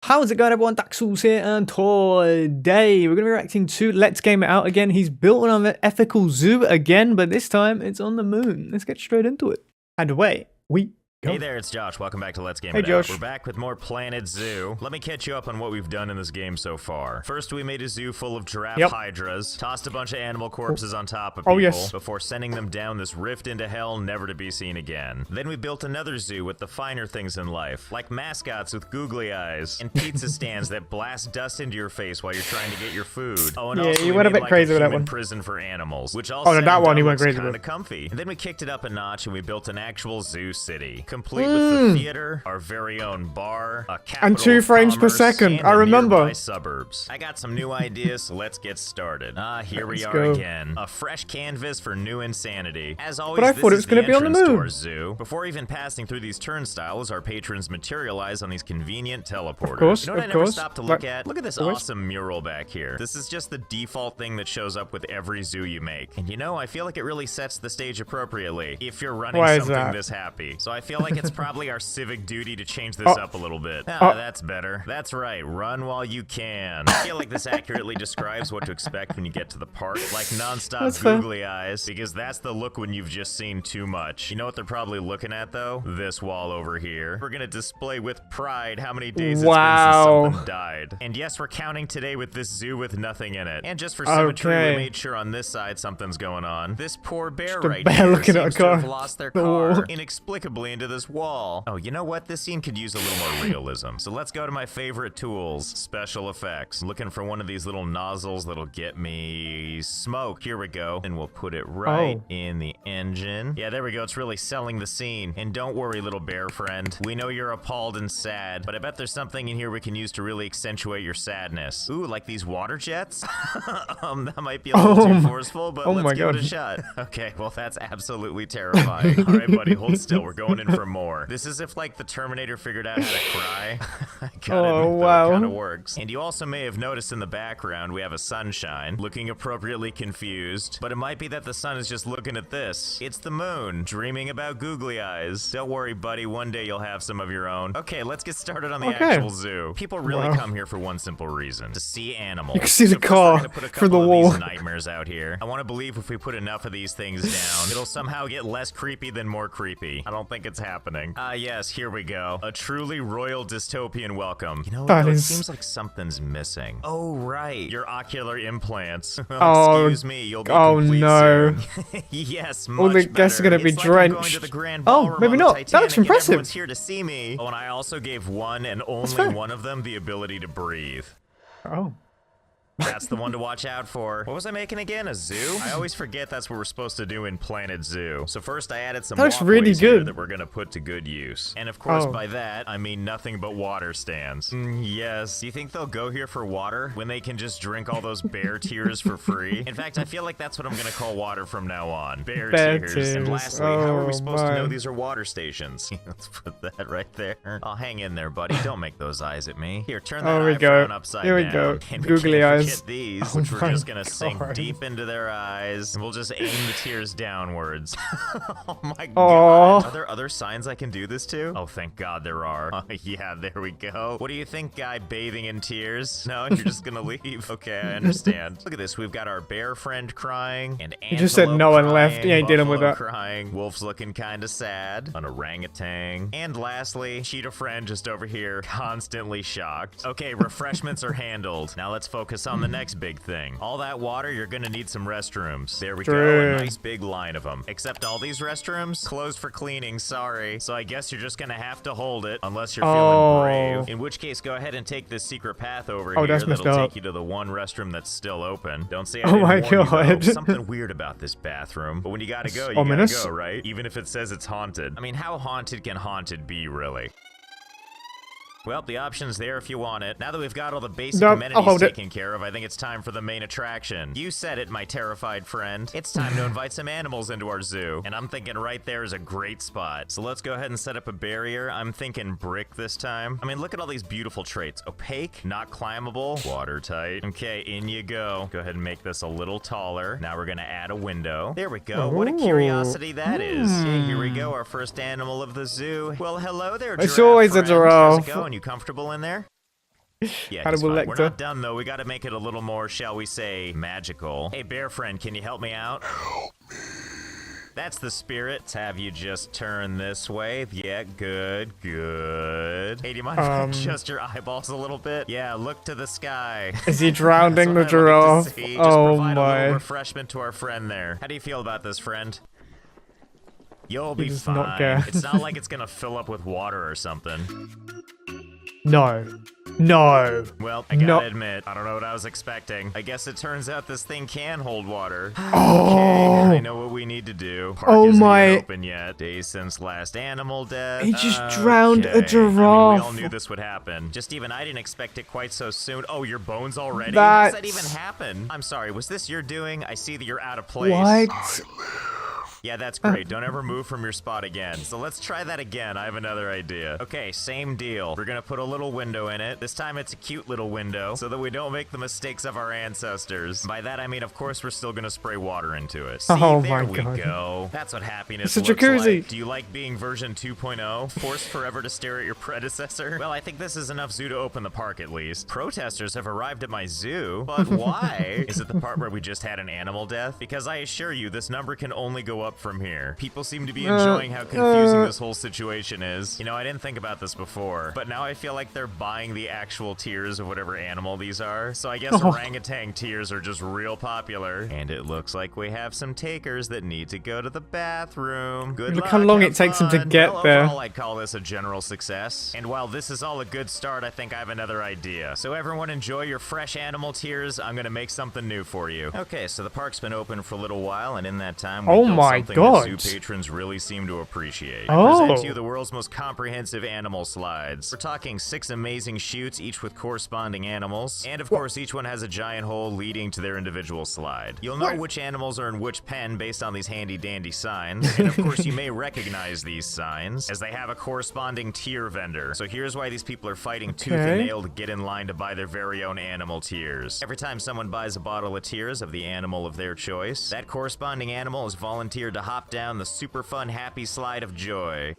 How's it going, everyone? Daxellz here, and today we're going to be reacting to Let's Game It Out again. He's built an unethical zoo again, but this time it's on the moon. Let's get straight into it. And away we go. Hey there, it's Josh. Welcome back to Let's Game Hey, It Josh. Out. We're back with more Planet Zoo. Let me catch you up on what we've done in this game so far. First, we made a zoo full of giraffe hydras, tossed a bunch of animal corpses on top of people before sending them down this rift into hell, never to be seen again. Then we built another zoo with the finer things in life, like mascots with googly eyes, and pizza stands that blast dust into your face while you're trying to get your food. Oh, and also you we went a made bit like crazy with that human one. prison for animals, which all that one he went crazy kind with. of comfy. And then we kicked it up a notch and we built an actual zoo city, complete with the theater, our very own bar, a capital And 2 frames per second. and I the remember. nearby suburbs. I got some new ideas, so let's get started. Here we are again. A fresh canvas for new insanity. As always, But I this thought it is was going to be on the entrance to moon. our zoo. Before even passing through these turnstiles, our patrons materialize on these convenient teleporters. Of course, you know what I of never course. stopped to look at? Look at this always. awesome mural back here. This is just the default thing that shows up with every zoo you make. And you know, I feel like it really sets the stage appropriately if you're running Why is something that? this happy. So I feel like it's probably our civic duty to change this up a little bit. That's better. That's right. Run while you can. I feel like this accurately describes what to expect when you get to the park. Like non-stop googly eyes, because that's the look when you've just seen too much. You know what they're probably looking at, though? This wall over here. We're gonna display with pride how many days it's been since something died. And yes, we're counting today with this zoo with nothing in it. And just for symmetry, we made sure on this side something's going on. This poor bear right here seems to have lost their car inexplicably into this wall. Oh, you know what? This scene could use a little more realism. So let's go to my favorite tools, special effects. Looking for one of these little nozzles that'll get me smoke. Here we go. And we'll put it right in the engine. Yeah, there we go. It's really selling the scene. And don't worry, little bear friend. We know you're appalled and sad, but I bet there's something in here we can use to really accentuate your sadness. Ooh, like these water jets? That might be a little too forceful, but let's give it a shot. Okay, well, that's absolutely terrifying. All right, buddy, hold still. We're going in for more. This is if, like, the Terminator figured out how to cry. I gotta admit, though, it kind of works. And you also may have noticed in the background we have a sunshine, looking appropriately confused. But it might be that the sun is just looking at this. It's the moon, dreaming about googly eyes. Don't worry, buddy. One day you'll have some of your own. Okay, let's get started on the actual zoo. People really come here for one simple reason: to see animals. You can see the car from the wall. These nightmares out here. I want to believe if we put enough of these things down, it'll somehow get less creepy than more creepy. I don't think it's happening. Yes, here we go. A truly royal dystopian welcome. You know what, though? It seems like something's missing. Oh, right. Your ocular implants. Excuse me, you'll be complete soon. Yes, much all the guests are going to be drenched. Maybe not. That looks impressive. Everyone's here to see me. Oh, and I also gave one and only one of them the ability to breathe. That's the one to watch out for. What was I making again? A zoo? I always forget that's what we're supposed to do in Planet Zoo. So first I added some walkways here that we're gonna put to good use. And of course by that, I mean nothing but water stands. Yes. Do you think they'll go here for water when they can just drink all those bear tears for free? In fact, I feel like that's what I'm gonna call water from now on. Bear tears. And lastly, how are we supposed to know these are water stations? Let's put that right there. Oh, hang in there, buddy. Don't make those eyes at me. Here, turn that iPhone upside down. Here we go. And Googly eyes. These, which we're just gonna sink deep into their eyes, and we'll just aim the tears downwards. Oh my god. Are there other signs I can do this to? Oh, thank god there are. Yeah, there we go. What do you think, guy bathing in tears? No, you're just gonna leave. Okay, I understand. Look at this. We've got our bear friend crying, and you just said no one left. You ain't dealing with that. Crying. Wolf's looking kind of sad. An orangutan. And lastly, cheetah friend just over here, constantly shocked. Okay, refreshments are handled. Now let's focus on the next big thing. All that water, you're gonna need some restrooms. There we go, a nice big line of them. Except all these restrooms, closed for cleaning, sorry. So I guess you're just gonna have to hold it, unless you're feeling brave. In which case, go ahead and take this secret path over here that'll take you to the one restroom that's still open. Don't say I didn't warn you, though. Something weird about this bathroom. But when you gotta go, you gotta go, right? Even if it says it's haunted. I mean, how haunted can haunted be, really? Well, the option's there if you want it. Now that we've got all the basic amenities taken care of, I think it's time for the main attraction. You said it, my terrified friend. It's time to invite some animals into our zoo. And I'm thinking right there is a great spot. So let's go ahead and set up a barrier. I'm thinking brick this time. I mean, look at all these beautiful traits. Opaque, not climbable, watertight. Okay, in you go. Go ahead and make this a little taller. Now we're gonna add a window. There we go. What a curiosity that is. Okay, here we go, our first animal of the zoo. Well, hello there, giraffe It's always a friend. giraffe. How's it going? You comfortable in there? Yeah, Hannibal he's fine. We're Lecter. not done though. We got to make it a little more, shall we say, magical. Hey, bear friend, can you help me out? That's the spirit. Let's have you just turn this way. Yeah, good. Hey, do you mind if I adjust your eyeballs a little bit? Yeah, look to the sky. Is he drowning the giraffe? Just Oh provide a little my. refreshment to our friend there. How do you feel about this, friend? You'll be does fine. not care. It's not like it's gonna fill up with water or something. No. No. Well, I gotta admit, I don't know what I was expecting. I guess it turns out this thing can hold water. Oh. Okay, I know what we need to do. Park Oh isn't my. even open yet. Days since last animal death. He just drowned a Okay. I mean, giraffe. we all knew this would happen. Just even I didn't expect it quite so soon. Oh, your bones already? That's... How does that even happen? I'm sorry, was this your doing? I see that you're out of place. What? Yeah, that's great. Don't ever move from your spot again. So let's try that again. I have another idea. Okay, same deal. We're gonna put a little window in it. This time it's a cute little window so that we don't make the mistakes of our ancestors. By that I mean, of course, we're still gonna spray water into it. See, Oh there my we God. go. That's what happiness It's a looks jacuzzi. like. Do you like being version 2.0? Forced forever to stare at your predecessor? Well, I think this is enough zoo to open the park at least. Protesters have arrived at my zoo, but why? Is it the part where we just had an animal death? Because I assure you, this number can only go up from here. People seem to be enjoying how confusing this whole situation is. You know, I didn't think about this before, but now I feel like they're buying the actual tears of whatever animal these are. So I guess orangutan tears are just real popular. And it looks like we have some takers that need to go to the bathroom. Good Look luck, how long have it takes them to fun. get Well, there. Overall, I'd call this a general success. And while this is all a good start, I think I have another idea. So everyone enjoy your fresh animal tears. I'm gonna make something new for you. Okay, so the park's been open for a little while, and in that time, we Oh built my something God. that zoo patrons really seem to appreciate. Oh. I present to you the world's most comprehensive animal slides. We're talking 6 amazing chutes, each with corresponding animals, and of course each one has a giant hole leading to their individual slide. You'll know which animals are in which pen based on these handy dandy signs, and of course you may recognize these signs as they have a corresponding tier vendor. So here's why these people are fighting tooth and nail to get in line to buy their very own animal tears. Every time someone buys a bottle of tears of the animal of their choice, that corresponding animal is volunteered to hop down the super fun happy slide of joy.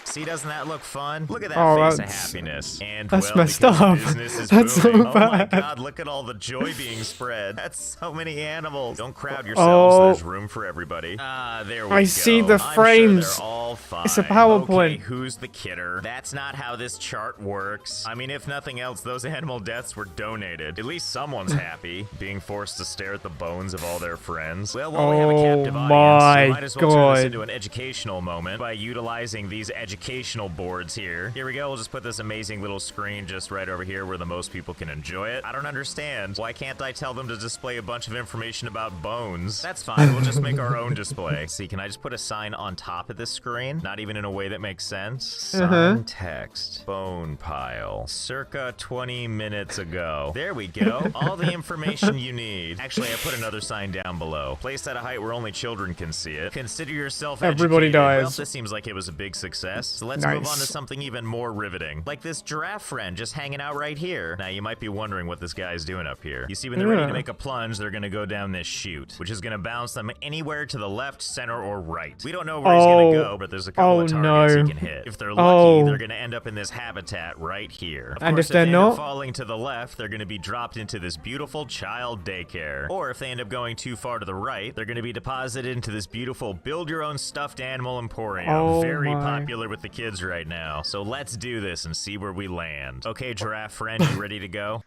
See, doesn't that look fun? Look at that face of happiness. And that's well, messed because up. business is That's so booming. Oh my bad. God, look at all the joy being spread. That's so many animals. Don't crowd yourselves. There's room for everybody. Ah, there we go. I see the I'm frames. Sure they're all fine. It's a PowerPoint. Okay, who's the kidder? That's not how this chart works. I mean, if nothing else, those animal deaths were donated. At least someone's happy, being forced to stare at the bones of all their friends. Well, while we have a captive audience, we might as well turn this into an educational moment by utilizing these educational boards here. Here we go. We'll just put this amazing little screen just right over here where the most people can enjoy it. I don't understand. Why can't I tell them to display a bunch of information about bones? That's fine. We'll just make our own display. See, can I just put a sign on top of this screen? Not even in a way that makes sense. Sign text. Bone pile. Circa 20 minutes ago. There we go. All the information you need. Actually, I put another sign down below. Placed at a height where only children can see it. Consider yourself Everybody educated. dies. Well, this seems like it was a big success. So let's move on to something even more riveting. Like this giraffe friend just hanging out right here. Now, you might be wondering what this guy is doing up here. You see, when they're ready to make a plunge, they're gonna go down this chute, which is gonna bounce them anywhere to the left, center, or right. We don't know where he's gonna go, but there's a couple of targets he can hit. If they're lucky, they're gonna end up in this habitat right here. Of course, if they end up falling to the left, they're gonna be dropped into this beautiful child daycare. Or if they end up going too far to the right, they're gonna be deposited into this beautiful build-your-own stuffed animal emporium. Very popular with the kids right now. So let's do this and see where we land. Okay, giraffe friend, you ready to go?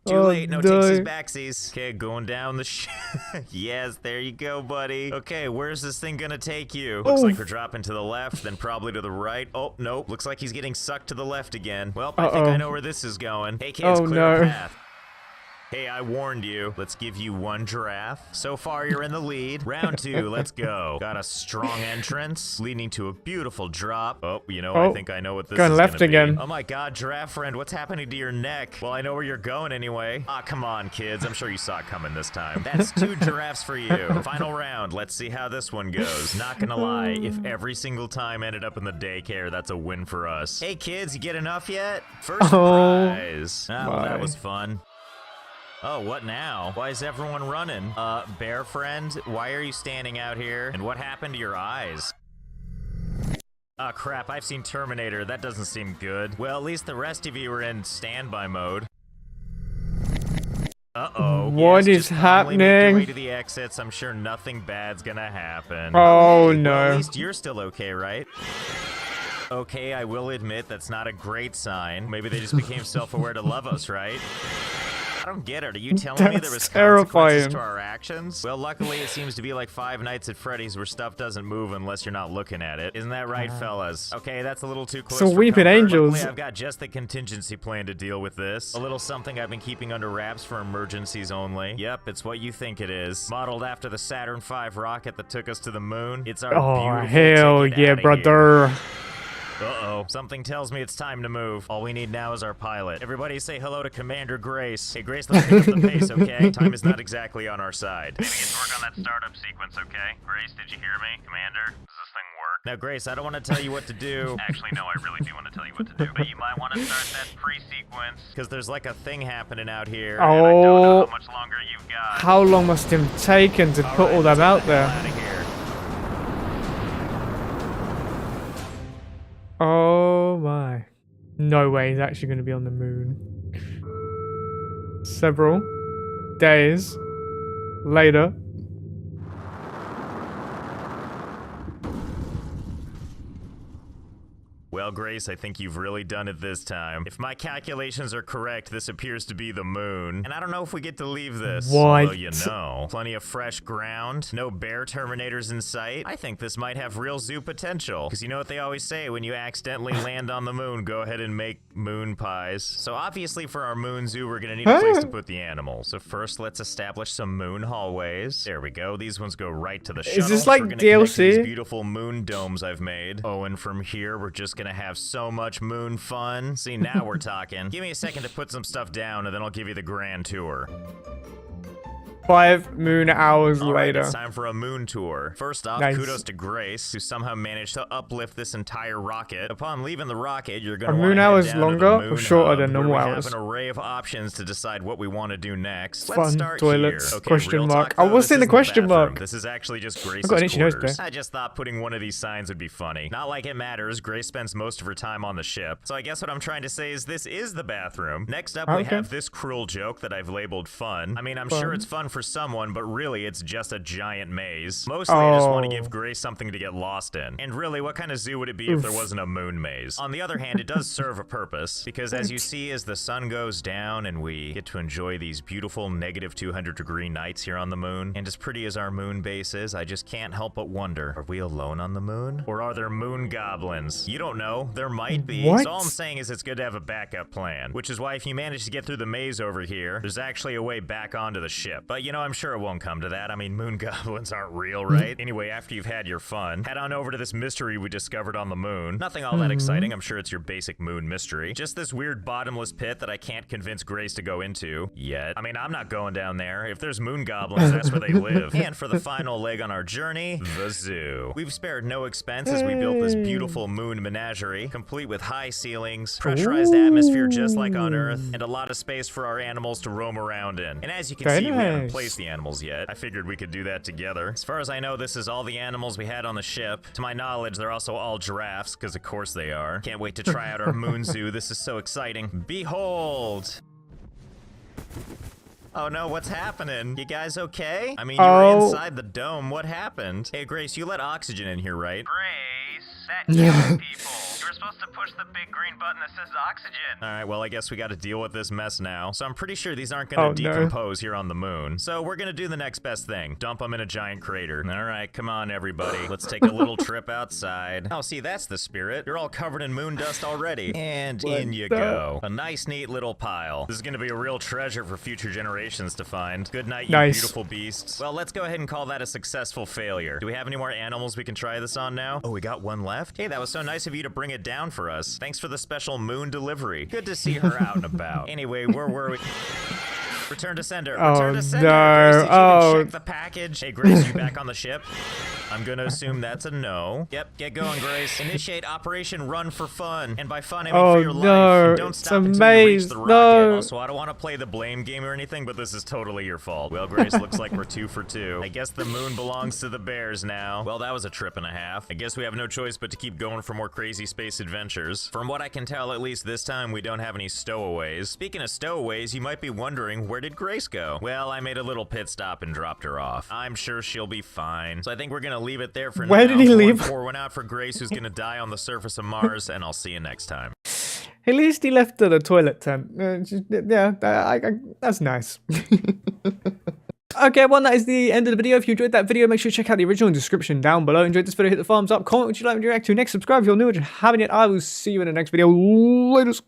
Too late, no takesies backsies. Okay, going down the yes, there you go, buddy. Okay, where's this thing gonna take you? Looks like we're dropping to the left, then probably to the right. Oh, nope, looks like he's getting sucked to the left again. Well, I think I know where this is going. Hey kids, clear a path. Hey, I warned you. Let's give you one giraffe. So far, you're in the lead. Round 2, let's go. Got a strong entrance, leading to a beautiful drop. Oh, you know, I think I know what this is gonna left be. again. Oh my God, giraffe friend, what's happening to your neck? Well, I know where you're going anyway. Ah, come on, kids. I'm sure you saw it coming this time. That's 2 giraffes for you. Final round. Let's see how this one goes. Not gonna lie, if every single time ended up in the daycare, that's a win for us. Hey, kids, you get enough yet? First prize. Ah, well, that was fun. Oh, what now? Why is everyone running? Bear friend, why are you standing out here? And what happened to your eyes? Oh crap, I've seen Terminator. That doesn't seem good. Well, at least the rest of you are in standby mode. Uh-oh. What yes, is just calmly make your happening? way to the exits. I'm sure nothing bad's gonna happen. Oh, hey, no. Well, at least you're still okay, right? Okay, I will admit that's not a great sign. Maybe they just became self-aware to love us, right? I don't get it. Are you telling me there was consequences to our actions? Well, luckily it seems to be like Five Nights at Freddy's where stuff doesn't move unless you're not looking at it. Isn't that right, fellas? Okay, that's a little too close So for weeping comfort. angels. Luckily, I've got just the contingency plan to deal with this. A little something I've been keeping under wraps for emergencies only. Yep, it's what you think it is. Modeled after the Saturn V rocket that took us to the moon. It's our beautiful hell ticket yeah, outta brother. here. Uh-oh. Something tells me it's time to move. All we need now is our pilot. Everybody say hello to Commander Grace. Hey, Grace, let's pick up the pace, okay? Time is not exactly on our side. We get to work on that startup sequence, okay? Grace, did you hear me? Commander, does this thing work? Now, Grace, I don't want to tell you what to do. Actually, no, I really do want to tell you what to do. But you might want to start that pre-sequence. Because there's like a thing happening out here. And I don't know how much longer you've got. How long must it have taken to put all them out there? Out of here. Oh my. No way he's actually going to be on the moon. Several days later. Well, Grace, I think you've really done it this time. If my calculations are correct, this appears to be the moon. And I don't know if we get to leave this. What? Although, you know, plenty of fresh ground, no bear terminators in sight. I think this might have real zoo potential. Because you know what they always say, when you accidentally land on the moon, go ahead and make moon pies. So obviously for our moon zoo, we're going to need a place to put the animals. So first, let's establish some moon hallways. There we go. These ones go right to the shuttle. Is this like We're gonna connect to DLC? these beautiful moon domes I've made. Oh, and from here, we're just gonna have so much moon fun. See, now we're talking. Give me a second to put some stuff down, and then I'll give you the grand tour. 5 moon hours All right, later. it's time for a moon tour. First off, Nice. kudos to Grace, who somehow managed to uplift this entire rocket. Upon leaving the rocket, you're going Are to moon want to hours head down to longer the or moon shorter hub, than normal where hours? we have an array of options to decide what we want to do next. Let's Fun start toilets, here. Okay, question real mark. talk, I though, was this in the isn't question bathroom. mark. This is actually just Grace's got an itchy nose quarters. there. I just thought putting one of these signs would be funny. Not like it matters. Grace spends most of her time on the ship. So I guess what I'm trying to say is this is the bathroom. Next up, we Okay. have this cruel joke that I've labeled fun. I mean, I'm sure it's fun for someone, but really it's just a giant maze. Mostly I just want to give Grace something to get lost in. And really, what kind of zoo would it be if there wasn't a moon maze? On the other hand, it does serve a purpose, because as you see, as the sun goes down and we get to enjoy these beautiful negative 200-degree nights here on the moon, and as pretty as our moon base is, I just can't help but wonder, are we alone on the moon? Or are there moon goblins? You don't know. There might be. What? So all I'm saying is it's good to have a backup plan, which is why if you manage to get through the maze over here, there's actually a way back onto the ship. But you know, I'm sure it won't come to that. I mean, moon goblins aren't real, right? Anyway, after you've had your fun, head on over to this mystery we discovered on the moon. Nothing all that exciting. I'm sure it's your basic moon mystery. Just this weird bottomless pit that I can't convince Grace to go into yet. I mean, I'm not going down there. If there's moon goblins, that's where they live. And for the final leg on our journey, the zoo. We've spared no expense as we built this beautiful moon menagerie, complete with high ceilings, pressurized atmosphere just like on Earth, and a lot of space for our animals to roam around in. And as you can Very see, we haven't nice. placed the animals yet. I figured we could do that together. As far as I know, this is all the animals we had on the ship. To my knowledge, they're also all giraffes, because of course they are. Can't wait to try out our moon zoo. This is so exciting. Behold! Oh no, what's happening? You guys okay? I mean, you were inside the dome. What happened? Hey, Grace, you let oxygen in here, right? Grace, that killing people. You were supposed to push the big green button that says oxygen. All right, well, I guess we got to deal with this mess now. So I'm pretty sure these aren't going to decompose here on the moon. So we're going to do the next best thing. Dump them in a giant crater. All right, come on, everybody. Let's take a little trip outside. Oh, see, that's the spirit. You're all covered in moon dust already. And in you go. A nice, neat little pile. This is going to be a real treasure for future generations to find. Good night, you beautiful beasts. Well, let's go ahead and call that a successful failure. Do we have any more animals we can try this on now? Oh, we got one left? Hey, that was so nice of you to bring it down for us. Thanks for the special moon delivery. Good to see her out and about. Anyway, where were we? Return to sender. Return to sender. No. Grace, did you even check the package? Hey, Grace, you back on the ship? I'm gonna assume that's a no. Yep, get going, Grace. Initiate Operation Run for Fun. And by fun, I mean for your life. And don't stop until you reach the rocket. No. Also, I don't want to play the blame game or anything, but this is totally your fault. Well, Grace, looks like we're 2 for 2. I guess the moon belongs to the bears now. Well, that was a trip and a half. I guess we have no choice but to keep going for more crazy space adventures. From what I can tell, at least this time, we don't have any stowaways. Speaking of stowaways, you might be wondering, where did Grace go? Well, I made a little pit stop and dropped her off. I'm sure she'll be fine. So I think we're gonna leave it there for now. Where did he leave? Pour one out for Grace, who's gonna die on the surface of Mars, and I'll see you next time. At least he left the toilet tent. Yeah, that's nice. Okay, well, that is the end of the video. If you enjoyed that video, make sure to check out the original description down below. Enjoyed this video, hit the thumbs up, comment what you'd like me to react to next, subscribe if you're new, and if you haven't yet, I will see you in the next video. Latest.